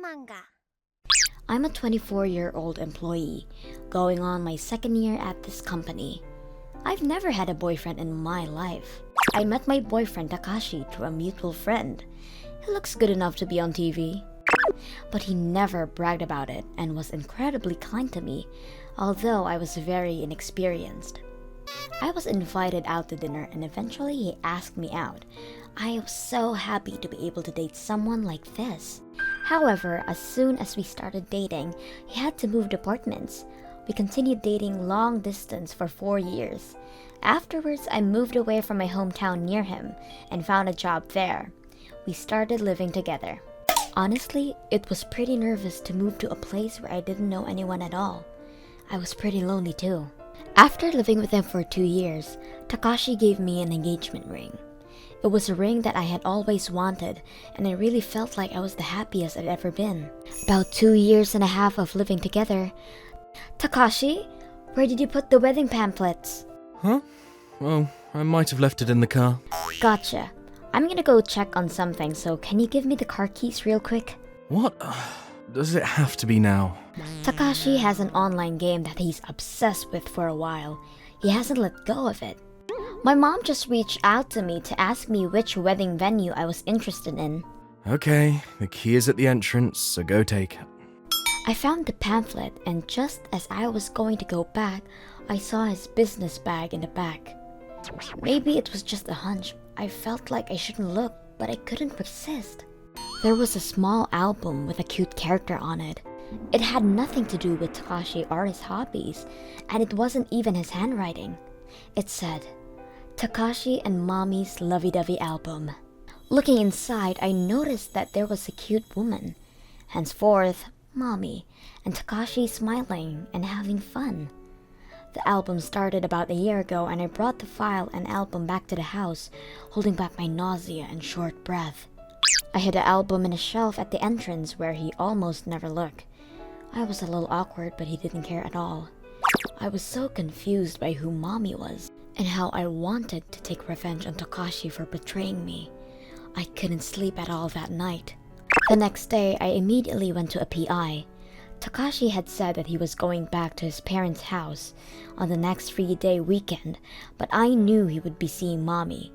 Manga. I'm a 24-year-old employee, going on my second year at this company. I've never had a boyfriend in my life. I met my boyfriend Takashi through a mutual friend. He looks good enough to be on TV. But he never bragged about it and was incredibly kind to me, although I was very inexperienced. I was invited out to dinner and eventually he asked me out. I was so happy to be able to date someone like this. However, as soon as we started dating, he had to move departments. We continued dating long distance for 4 years. Afterwards, I moved away from my hometown near him and found a job there. We started living together. Honestly, it was pretty nervous to move to a place where I didn't know anyone at all. I was pretty lonely too. After living with him for 2 years, Takashi gave me an engagement ring. It was a ring that I had always wanted, and I really felt like I was the happiest I'd ever been. About 2 years and a half of living together. Takashi, where did you put the wedding pamphlets? Huh? Oh, I might have left it in the car. Gotcha. I'm gonna go check on something, so can you give me the car keys real quick? What? Does it have to be now? Takashi has an online game that he's obsessed with for a while. He hasn't let go of it. My mom just reached out to me to ask me which wedding venue I was interested in. Okay, the key is at the entrance, so go take it. I found the pamphlet, and just as I was going to go back, I saw his business bag in the back. Maybe it was just a hunch. I felt like I shouldn't look, but I couldn't resist. There was a small album with a cute character on it. It had nothing to do with Takashi or his hobbies, and it wasn't even his handwriting. It said, Takashi and Mommy's Lovey-Dovey album. Looking inside, I noticed that there was a cute woman. Henceforth, Mommy, and Takashi smiling and having fun. The album started about a year ago and I brought the file and album back to the house, holding back my nausea and short breath. I hid the album in a shelf at the entrance where he almost never looked. I was a little awkward, but he didn't care at all. I was so confused by who Mommy was and how I wanted to take revenge on Takashi for betraying me. I couldn't sleep at all that night. The next day, I immediately went to a PI. Takashi had said that he was going back to his parents' house on the next 3-day weekend, but I knew he would be seeing Mommy.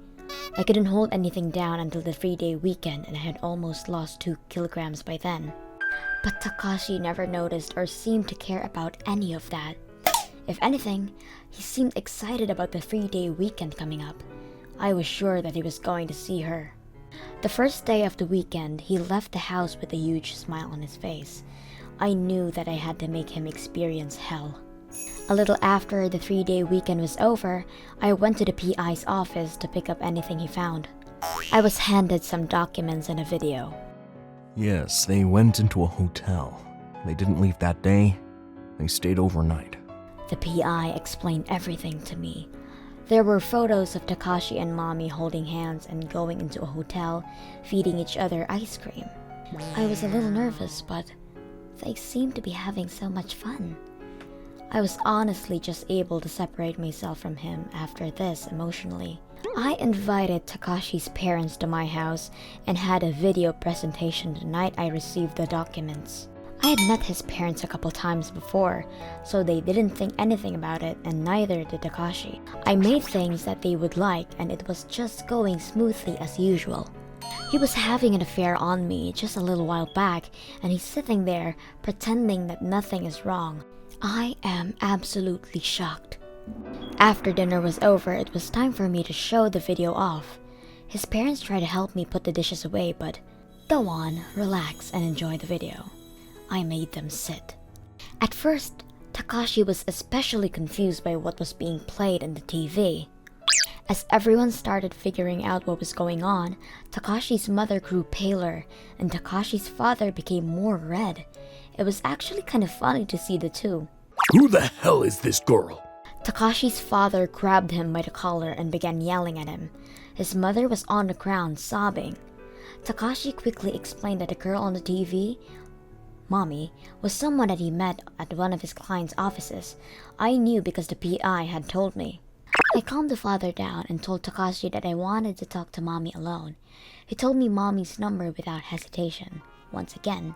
I couldn't hold anything down until the 3-day weekend and I had almost lost 2 kilograms by then. But Takashi never noticed or seemed to care about any of that. If anything, he seemed excited about the 3-day weekend coming up. I was sure that he was going to see her. The first day of the weekend, he left the house with a huge smile on his face. I knew that I had to make him experience hell. A little after the 3-day weekend was over, I went to the PI's office to pick up anything he found. I was handed some documents and a video. Yes, they went into a hotel. They didn't leave that day. They stayed overnight. The PI explained everything to me. There were photos of Takashi and Mommy holding hands and going into a hotel, feeding each other ice cream. I was a little nervous, but they seemed to be having so much fun. I was honestly just able to separate myself from him after this emotionally. I invited Takashi's parents to my house and had a video presentation the night I received the documents. I had met his parents a couple times before, so they didn't think anything about it, and neither did Takashi. I made things that they would like, and it was just going smoothly as usual. He was having an affair on me just a little while back, and he's sitting there pretending that nothing is wrong. I am absolutely shocked. After dinner was over, it was time for me to show the video off. His parents tried to help me put the dishes away, but go on, relax, and enjoy the video. I made them sit. At first, Takashi was especially confused by what was being played in the TV. As everyone started figuring out what was going on, Takashi's mother grew paler and Takashi's father became more red. It was actually kind of funny to see the two. Who the hell is this girl? Takashi's father grabbed him by the collar and began yelling at him. His mother was on the ground sobbing. Takashi quickly explained that the girl on the TV, Mommy, was someone that he met at one of his clients' offices. I knew because the PI had told me. I calmed the father down and told Takashi that I wanted to talk to Mommy alone. He told me Mommy's number without hesitation. once again.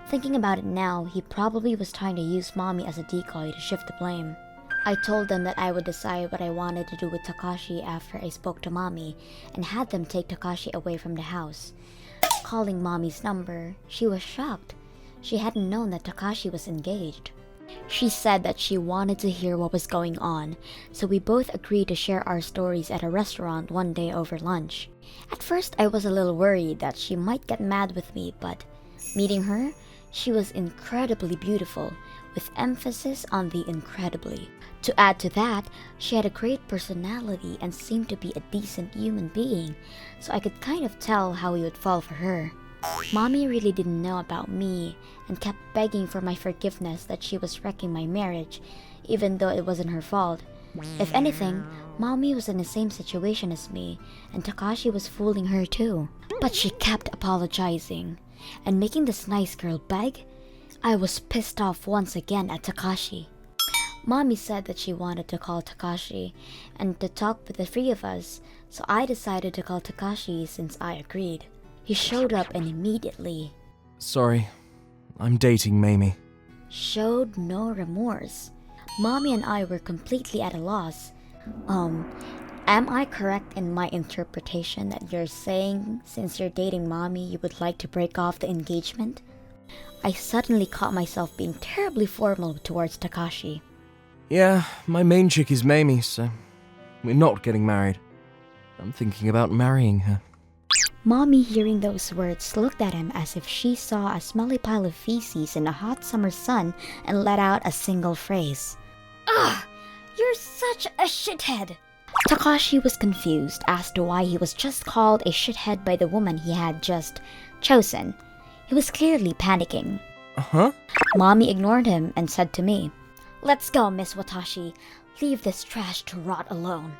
Thinking about it now, he probably was trying to use mommy as a decoy to shift the blame. I told them that I would decide what I wanted to do with Takashi after I spoke to mommy and had them take Takashi away from the house. Calling mommy's number, she was shocked. She hadn't known that Takashi was engaged. She said that she wanted to hear what was going on, so we both agreed to share our stories at a restaurant one day over lunch. At first, I was a little worried that she might get mad with me, but meeting her, she was incredibly beautiful, with emphasis on the incredibly. To add to that, she had a great personality and seemed to be a decent human being, so I could kind of tell how we would fall for her. Mommy really didn't know about me and kept begging for my forgiveness that she was wrecking my marriage, even though it wasn't her fault. If anything, mommy was in the same situation as me, and Takashi was fooling her too. But she kept apologizing and making this nice girl beg. I was pissed off once again at Takashi. Mommy said that she wanted to call Takashi and to talk with the three of us, so I decided to call Takashi since I agreed. He showed up and immediately Sorry, I'm dating Mamie. showed no remorse. Mommy and I were completely at a loss. Am I correct in my interpretation that you're saying since you're dating mommy you would like to break off the engagement? I suddenly caught myself being terribly formal towards Takashi. Yeah, my main chick is Mamie, so we're not getting married. I'm thinking about marrying her. Mommy, hearing those words, looked at him as if she saw a smelly pile of feces in a hot summer sun and let out a single phrase. Ugh! You're such a shithead! Takashi was confused as to why he was just called a shithead by the woman he had just chosen. He was clearly panicking. Uh-huh? Mommy ignored him and said to me, "Let's go, Miss Watashi. Leave this trash to rot alone."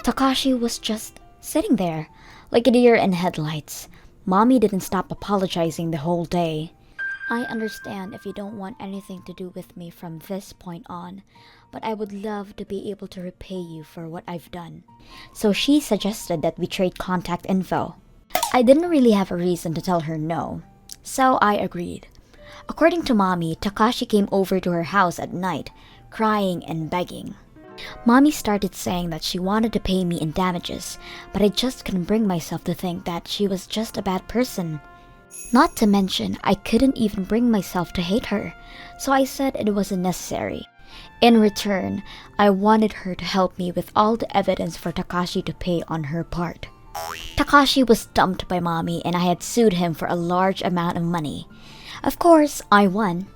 Takashi was just sitting there, like a deer in headlights. Mommy didn't stop apologizing the whole day. I understand if you don't want anything to do with me from this point on, but I would love to be able to repay you for what I've done. So she suggested that we trade contact info. I didn't really have a reason to tell her no, so I agreed. According to Mommy, Takashi came over to her house at night, crying and begging. Mommy started saying that she wanted to pay me in damages, but I just couldn't bring myself to think that she was just a bad person. Not to mention, I couldn't even bring myself to hate her, so I said it wasn't necessary. In return, I wanted her to help me with all the evidence for Takashi to pay on her part. Takashi was dumped by Mommy and I had sued him for a large amount of money. Of course, I won.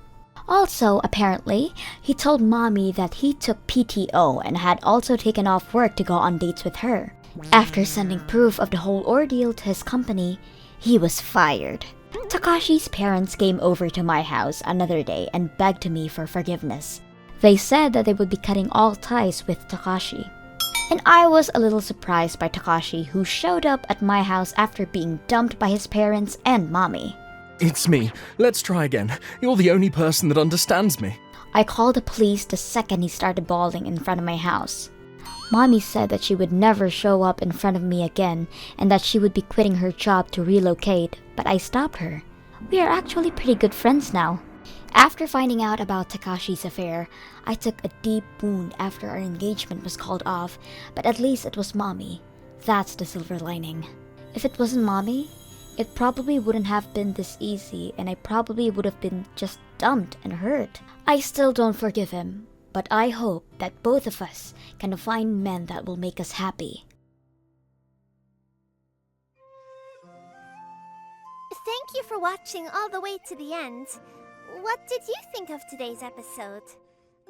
Also, apparently, he told Mommy that he took PTO and had also taken off work to go on dates with her. After sending proof of the whole ordeal to his company, he was fired. Takashi's parents came over to my house another day and begged me for forgiveness. They said that they would be cutting all ties with Takashi. And I was a little surprised by Takashi, who showed up at my house after being dumped by his parents and Mommy. It's me. Let's try again. You're the only person that understands me. I called the police the second he started bawling in front of my house. Mommy said that she would never show up in front of me again and that she would be quitting her job to relocate, but I stopped her. We are actually pretty good friends now. After finding out about Takashi's affair, I took a deep wound after our engagement was called off, but at least it was Mommy. That's the silver lining. If it wasn't Mommy, it probably wouldn't have been this easy and I probably would have been just dumped and hurt. I still don't forgive him, but I hope that both of us can find men that will make us happy. Thank you for watching all the way to the end. What did you think of today's episode?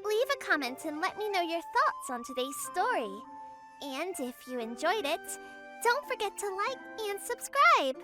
Leave a comment and let me know your thoughts on today's story. And if you enjoyed it, don't forget to like and subscribe.